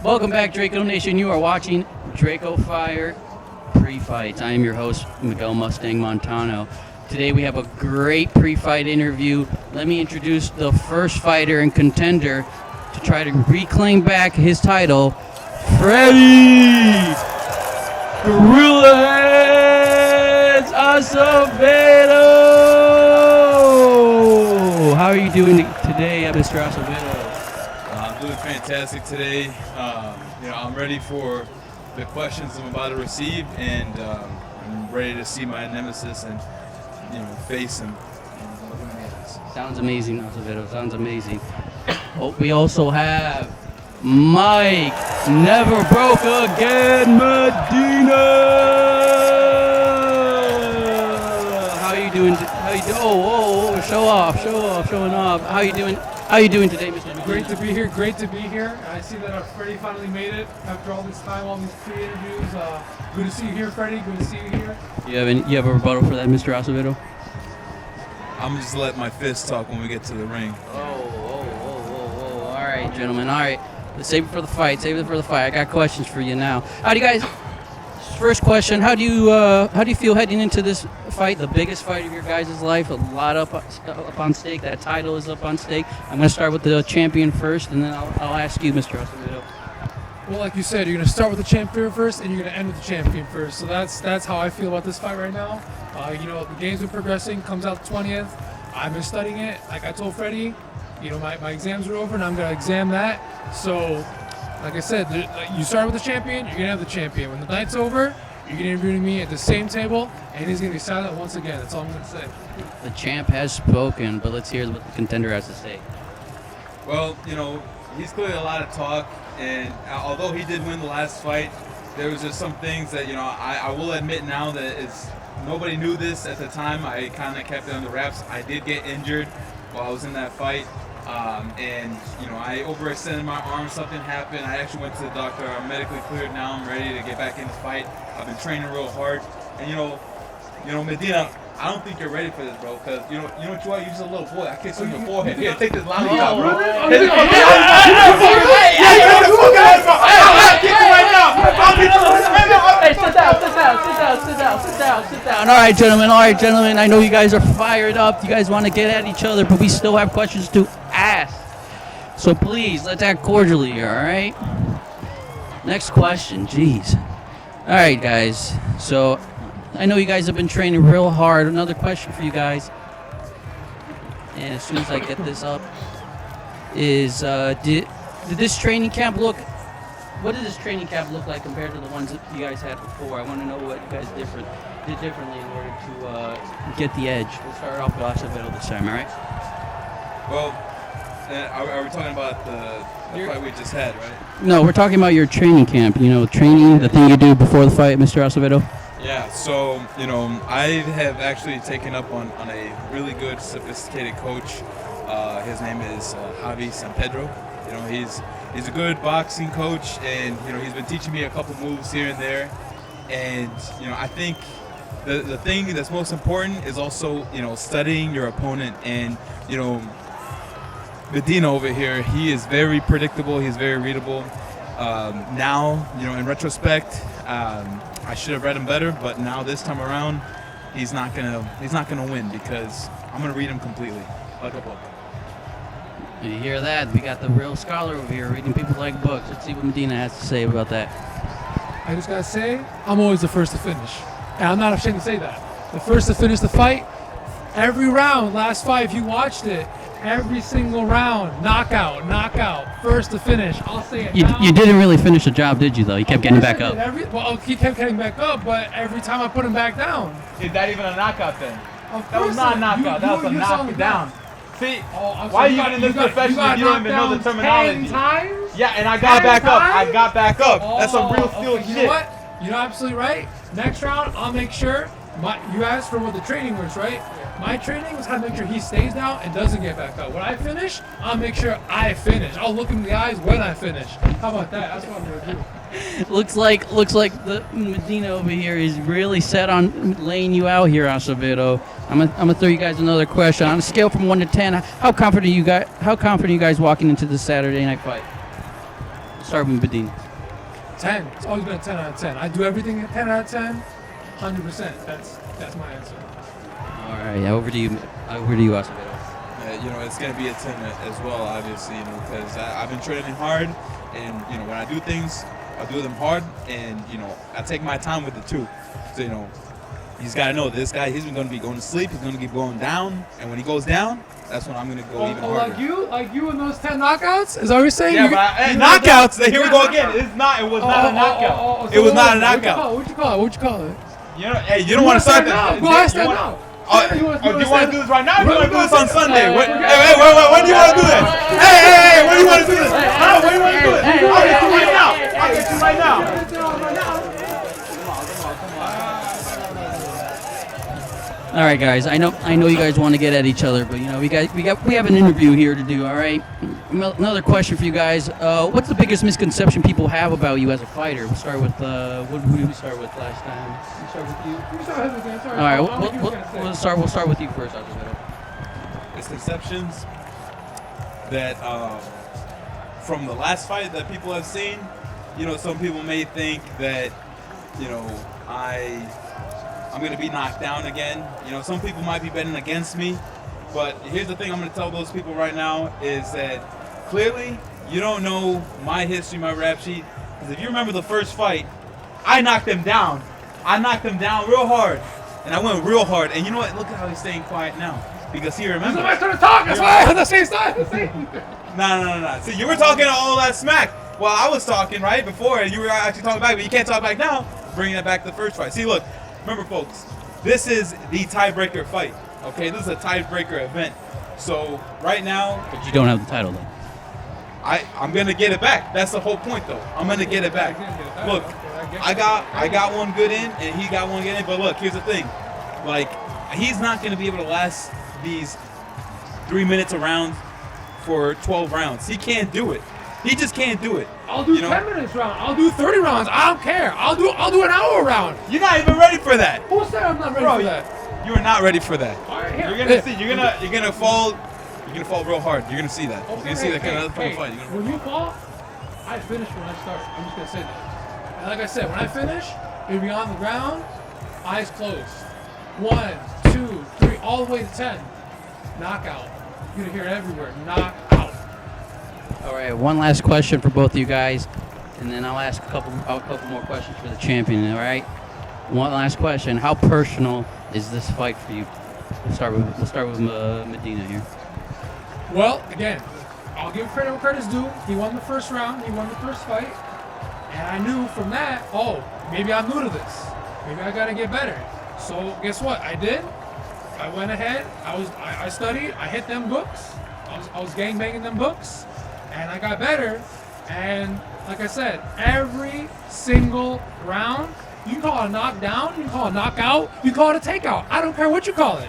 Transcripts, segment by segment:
Welcome back, Draco Nation. You are watching Draco Fire Pre-Fights. I am your host, Miguel Mustang Montano. Today we have a great pre-fight interview. Let me introduce the first fighter and contender to try to reclaim back his title, Freddie Gorilla Heads Acevedo. How are you doing today, Mr. Acevedo? I'm doing fantastic today. I'm ready for the questions I'm about to receive, and I'm ready to see my nemesis and face him. Sounds amazing, Acevedo. Sounds amazing. We also have Mike Never Broke Again Medina. How are you doing? Showing off. How are you doing? How are you doing today, Mr. Medina? Great to be here. I see that Freddie finally made it after all this time, all these pre-interviews. Good to see you here, Freddie. Good to see you here. You have a rebuttal for that, Mr. Acevedo? I'm just let my fist talk when we get to the ring. All right, gentlemen. All right. Let's save it for the fight. I got questions for you now. How do you guys? First question: How do you feel heading into this fight, the biggest fight of your guys' life? A lot up on stake. That title is up on stake. I'm going to start with the champion first, and then I'll ask you, Mr. Acevedo. Well, like you said, you're going to start with the champion first, and you're going to end with the champion first. So that's how I feel about this fight right now. The game's been progressing. Comes out the 20th. I've been studying it. Like I told Freddie, my exams are over, and I'm going to exam that. So, like I said, you start with the champion, you're going to have the champion. When the night's over, you're going to interview me at the same table, and he's going to be silent once again. That's all I'm going to say. The champ has spoken, but let's hear what the contender has to say. Well, he's clearly a lot of talk, and although he did win the last fight, there was just some things that, I will admit now that nobody knew this at the time. I kind of kept it under wraps. I did get injured while I was in that fight. I overextended my arm, something happened. I actually went to the doctor. I'm medically cleared now. I'm ready to get back in the fight. I've been training real hard. And, Medina, I don't think you're ready for this, bro, because, you know what you are? You're just a little boy. I kicked you in the forehead. Here, take this lollipop, bro. I'll kick you right now. Hey, sit down. All right, gentlemen. I know you guys are fired up. You guys want to get at each other, but we still have questions to ask. So please, let's act cordially here, all right? Next question. Jeez. All right, guys. So I know you guys have been training real hard. Another question for you guys. And as soon as I get this up, is did this training camp look? What did this training camp look like compared to the ones that you guys had before? I want to know what you guys did differently in order to get the edge. We'll start off with Acevedo this time, all right? Well, are we talking about the fight we just had, right? No, we're talking about your training camp. Training, the thing you do before the fight, Mr. Acevedo. Yeah, so, I have actually taken up on a really good, sophisticated coach. His name is Javi San Pedro. He's a good boxing coach, and, he's been teaching me a couple moves here and there. And, I think the thing that's most important is also, studying your opponent. And, Medina over here, he is very predictable. He's very readable. Now, in retrospect, I should have read him better, but now this time around, he's not gonna win because I'm gonna read him completely, like a book. You hear that? We got the real scholar over here reading people like books. Let's see what Medina has to say about that. I just got to say, I'm always the first to finish. And I'm not ashamed to say that. The first to finish the fight, every round, last fight, if you watched it, every single round, knockout, first to finish. I'll say it now. You didn't really finish the job, did you, though? You kept getting back up. He kept getting back up, but every time I put him back down. Is that even a knockout then? That was not a knockout. That was a knockdown. See, why are you even in this profession if you don't even know the terminology? 10 times? Yeah, and I got back up. That's some real steel shit. shit. You know what? You're absolutely right. Next round, I'll make sure. You asked for what the training was, right? My training was how to make sure he stays down and doesn't get back up. When I finish, I'll make sure I finish. I'll look him in the eyes when I finish. How about that? That's what I'm gonna do. Looks like the Medina over here is really set on laying you out here, Acevedo. I'm gonna throw you guys another question. On a scale from 1 to 10, how confident are you guys walking into this Saturday night fight? start with Medina. 10. It's always been a 10 out of 10. I do everything at 10 out of 10, 100%. That's my answer. All right, over to you. Over to you, Acevedo. It's going to be a 10 as well, obviously, because I've been training hard, and, when I do things, I do them hard, and, I take my time with it, too. So, he's got to know this guy, he's going to be going to sleep, he's going to keep going down, and when he goes down, that's when I'm going to go even harder. Like you in those 10 knockouts? Is that what you're saying? Yeah, but knockouts, here we go again. It was not a knockout. It was not a knockout. What'd you call it? You don't want to start that. Go ahead, stand now. Do you want to do this right now? Or do you want to do this on Sunday? When do you want to do this? Hey, when do you want to do this? When do you want to do this? I'll get you right now. I'll get you right now. All right, guys. I know you guys want to get at each other, but we have an interview here to do. All right. Another question for you guys. What's the biggest misconception people have about you as a fighter? We'll start with who did we start with last time? We'll start with you. All right. We'll start with you first. Misconceptions that from the last fight that people have seen, some people may think that I'm going to be knocked down again. Some people might be betting against me, but here's the thing I'm going to tell those people right now is that clearly you don't know my history, my rap sheet, because if you remember the first fight, I knocked him down. I knocked him down real hard, and I went real hard, and you know what? Look at how he's staying quiet now, because he remembers. Somebody started talking, that's why I had the same side. No. See, you were talking all that smack while I was talking, right, before, and you were actually talking back, but you can't talk back now, bringing it back to the first fight. See, look. Remember, folks, this is the tiebreaker fight, okay? This is a tiebreaker event. So, right now... But you don't have the title, though. I'm going to get it back. That's the whole point, though. I'm going to get it back. Look, I got one good in, and he got one good in. But look, here's the thing. Like, he's not going to be able to last these 3 minutes around for 12 rounds. He can't do it. He just can't do it. I'll do 10 minutes round. I'll do 30 rounds. I don't care. I'll do an hour round. You're not even ready for that. Who said I'm not ready for that? You are not ready for that. All right, here. You're gonna see. You're gonna fall. You're gonna fall real hard. You're gonna see that. You're gonna see that kind of fight. When you fall, I finish when I start. I'm just gonna say that. And like I said, when I finish, you'll be on the ground, eyes closed. 1, 2, 3, all the way to 10. Knockout. You're gonna hear it everywhere. Knockout. All right, one last question for both of you guys, and then I'll ask a couple more questions for the champion. All right, one last question: how personal is this fight for you? We'll start with Medina here. Well, again, I'll give credit where credit's due. He won the first round. He won the first fight, and I knew from that, maybe I'm new to this. Maybe I gotta get better. So guess what? I did. I went ahead. I studied. I hit them books. I was gangbanging them books. And I got better, and like I said, every single round, you can call it a knockdown, you can call it a knockout, you can call it a takeout. I don't care what you call it.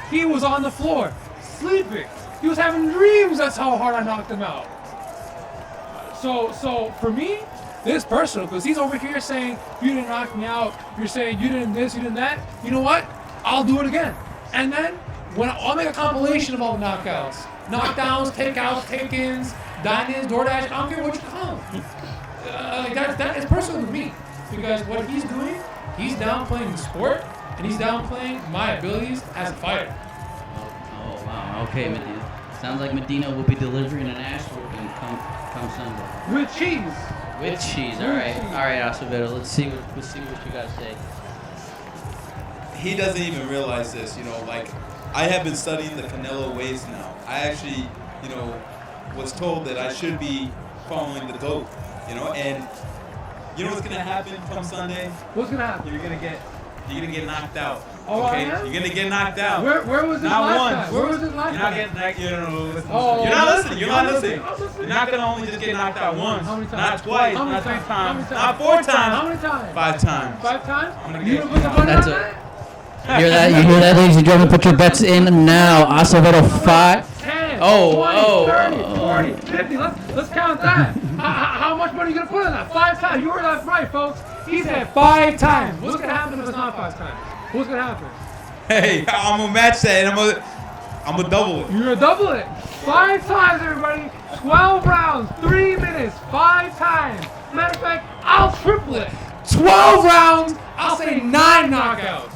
He was on the floor, sleeping. He was having dreams. That's how hard I knocked him out. So for me, this is personal, because he's over here saying, you didn't knock me out. You're saying you didn't this, you didn't that. You know what? I'll do it again. And then I'll make a compilation of all the knockouts. Knockdowns, takeouts, take-ins, dine-ins, DoorDash, I don't care what you call them. That is personal to me, because what he's doing, he's downplaying the sport, and he's downplaying my abilities as a fighter. Oh wow. Okay, Medina. Sounds like Medina will be delivering an ass whooping come Sunday. With cheese. With cheese. All right, Acevedo. Let's see what you guys say. He doesn't even realize this. I have been studying the Canelo ways now. I actually, was told that I should be following the GOAT, and you know what's gonna happen come Sunday? What's gonna happen? You're gonna get knocked out. Oh, okay? I am? You're gonna get knocked out. Where was this not last once. time? Where was this last You're not time? getting that. Oh, You're not listening. You're not listening. I'm listening. You're not gonna only just get knocked out once, How many times? not twice, How many not 3 times? times, How many not 4 times, How many times? 5 times. 5 times? I'm gonna You get gonna put the money That's on it. that? You hear that, ladies and gentlemen? Put your bets in now. Acevedo 5. 10, Oh, 20, oh, 30, oh. 40, 50. Let's count that. How much money are you going to put on that? 5 times. You heard that right, folks. He said 5 times. What's going to happen if it's not 5 times? What's going to happen? Hey, I'm gonna match that, and I'm gonna double it. You're gonna double it. 5 times, everybody. 12 rounds, 3 minutes, 5 times. Matter of fact, I'll triple it. 12 rounds, I'll say 9 knockouts.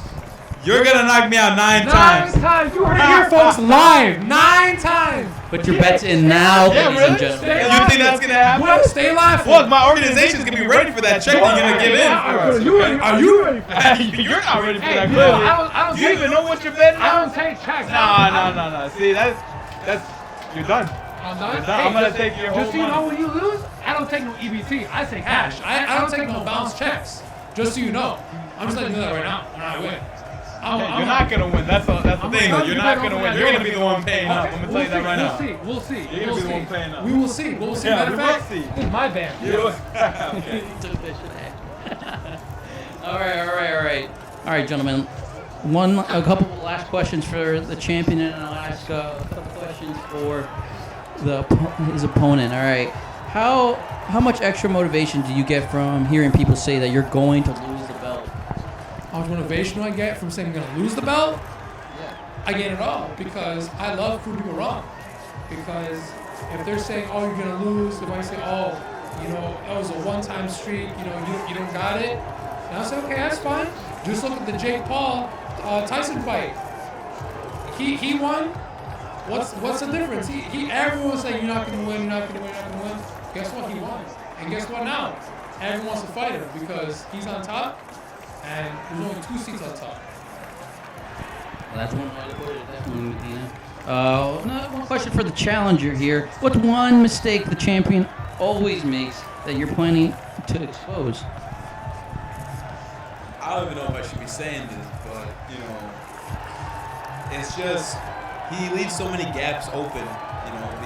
You're gonna knock me out 9 times. 9 times. You heard it here, folks, live. 9 times. Put your bets in now, ladies and gentlemen. You think that's gonna happen? Well, stay live. Look, my organization's gonna be ready for that check. You're gonna give in. Are you ready for that? You're not ready for that. I don't You even know what you're betting I on? don't take checks. No. See, that's you're done. I'm done. You're done. I'm gonna take your whole Just so you know, money. when you lose, I don't take no EBT. I take cash. I don't take no bounce checks. Just so you know. I'm just letting you know that right now when I win. You're not gonna win. That's the thing. Though. You're not gonna win. You're gonna be the one paying up. I'm gonna tell you that right now. We'll see. You're gonna be the one paying up. We will see. We'll see. Yeah, Matter we of will fact, see. this is my band. Okay. All right, gentlemen. A couple last questions for the champion, and I'll ask a couple questions for his opponent. All right. How much extra motivation do you get from hearing people say that you're going to lose the belt? How much motivation do I get from saying I'm going to lose the belt? Yeah. I get it all because I love proving people wrong. Because if they're saying, oh, you're going to lose, if I say, oh, that was a one-time streak, you don't got it, and I say, okay, that's fine. Just look at the Jake Paul Tyson fight. He won. What's the difference? Everyone was saying, you're not going to win, you're not going to win, you're not going to win. Guess what? He won. And guess what now? Everyone wants to fight him because he's on top, and there's only 2 seats on top. Well, that's one way to put it, definitely, Medina. One question for the challenger here. What's one mistake the champion always makes that you're planning to expose? I don't even know if I should be saying this, but it's just he leaves so many gaps open,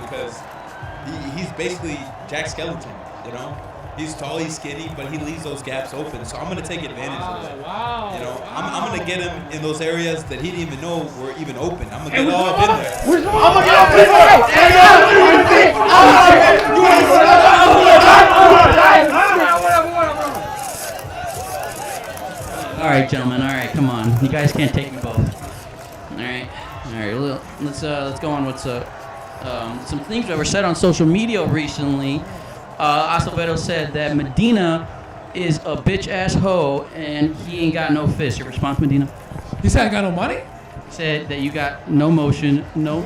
because he's basically Jack Skellington, He's tall, he's skinny, but he leaves those gaps open. So I'm gonna take advantage of it. Wow. I'm gonna get him in those areas that he didn't even know were even open. I'm gonna get all up in there. I'm gonna get up in All right, gentlemen. All right, come on. You guys can't take me both. All right. Let's go on with some things that were said on social media recently. Acevedo said that Medina is a bitch-ass hoe and he ain't got no fist. Your response, Medina? He said I got no money? He said that you got no motion, no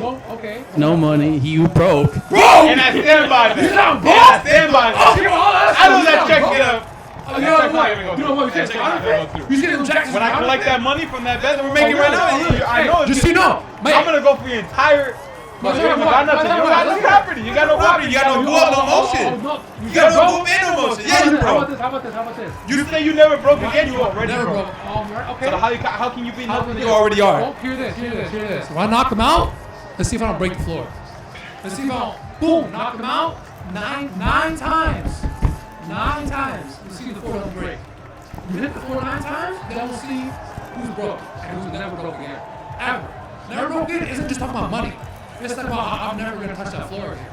money, you broke. And I stand by that. You sound broke? I stand by that. I know that check get up. You see them checks? When I collect that money from that bet that we're making right now, I know. Just so you know, I'm gonna go for your entire. You got nothing. You got no property. You got no property. You got no motion. You got no move and no motion. Yeah, you broke. How about this? You say you never broke again. You already Never broke. Okay. So how can you be nothing? You already are. Oh, hear this. When I knock him out, let's see if I don't break the floor. Let's see if I don't, boom, knock him out nine times. 9 times. Let's see if the floor don't break. You hit the floor 9 times, then we'll see who's broke and who's never broke again. Ever. Never broke again isn't just talking about money. It's talking about I'm never going to touch that floor again.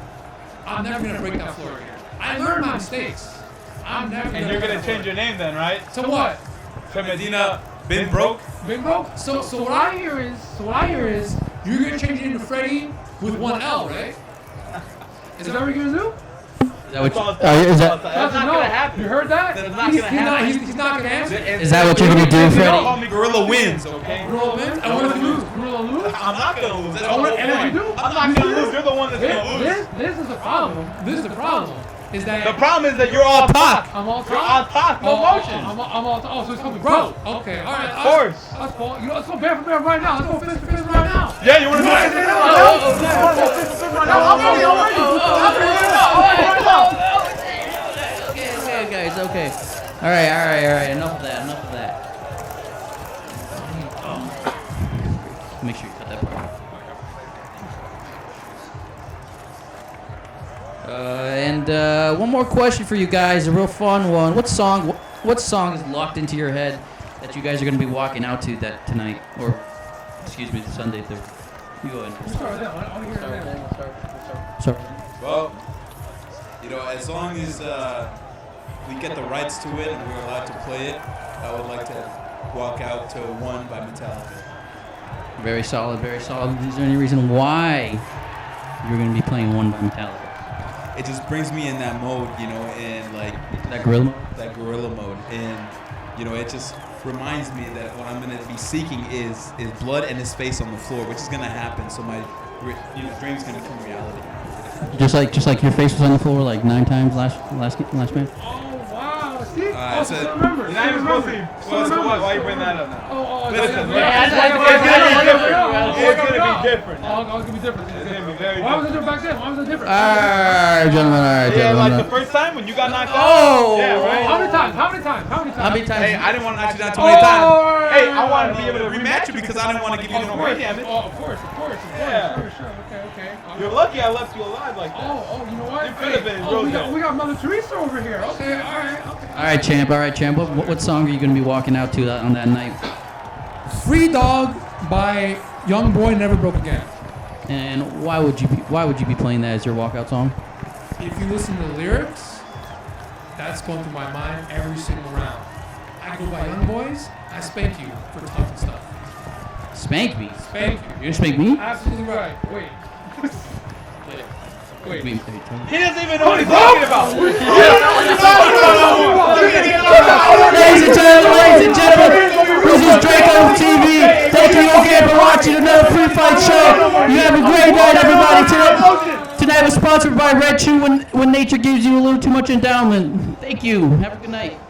I'm never going to break that floor again. I learned my mistakes. I'm never And you're gonna change your name then, right? To what? To Medina Been Broke? Been Broke? So what I hear is you're going to change it into Freddie with 1 L, right? Is that what you're going to do? That's not gonna happen. You heard that? That's not gonna happen. He's not gonna answer. Is that what you're gonna do, Freddie? Call me Gorilla wins, okay? Gorilla wins? And what if you lose? Gorilla lose? I'm not gonna lose. That's the whole And if you point. do? I'm not gonna lose. You're the one that's gonna lose. This is the problem. Is that The problem is that you're all talk. I'm all You're all talk, no motion. I'm all talk. Oh, so it's coming broke. Okay, all right. Of course. That's cool. Let's go bear for bear right now. Let's go fist for fist right now. Yeah, you wanna do it? Okay, guys, okay. All right. Enough of that. Make sure you cut that part. And one more question for you guys, a real fun one. What song is locked into your head that you guys are going to be walking out to tonight? Or, excuse me, Sunday. You go ahead. Start. Well, as long as we get the rights to it and we're allowed to play it, I would like to walk out to One by Metallica. Very solid, very solid. Is there any reason why you're going to be playing One by Metallica? It just brings me in that mode, you know, and like That gorilla mode? that gorilla mode, and you know, it just reminds me that what I'm gonna be seeking is blood and his face on the floor, which is gonna happen. So my dream's gonna become reality. Just like your face was on the floor like 9 times last match? Oh wow! See? I said, still remember. you're not even supposed to. Why you bring that up now? Listen, It's it's gonna be different. Oh, it's gonna be different. It's gonna be very Why was it different. different back then? Why was it different? Alright, gentlemen, Yeah, like the first time when you got knocked out. Oh! Yeah, right. How many times? How many times? Hey, I didn't want to knock you down 20 times. Oh, Hey, I wanted to be able to rematch you because I didn't want to give you no brain damage. Oh, of course. Yeah. Sure. Okay. You're lucky I left you alive like that. Oh, you know what? You could have been real good. We got Mother Teresa over here. Okay, all right. Alright, champ. What song are you going to be walking out to on that night? Free Dog by Young Boy Never Broke Again. And why would you be playing that as your walkout song? If you listen to the lyrics, that's going through my mind every single round. I go by Young Boys, I spank you for talking stuff. Spank me. Spank you. You're gonna spank me? Absolutely right. Wait. He doesn't even know what he's talking about. Ladies and gentlemen, this is Draco TV. Thank you again for watching another pre-fight show. You have a great night, everybody. Tonight was sponsored by Red Chew when nature gives you a little too much endowment. Thank you. Have a good night.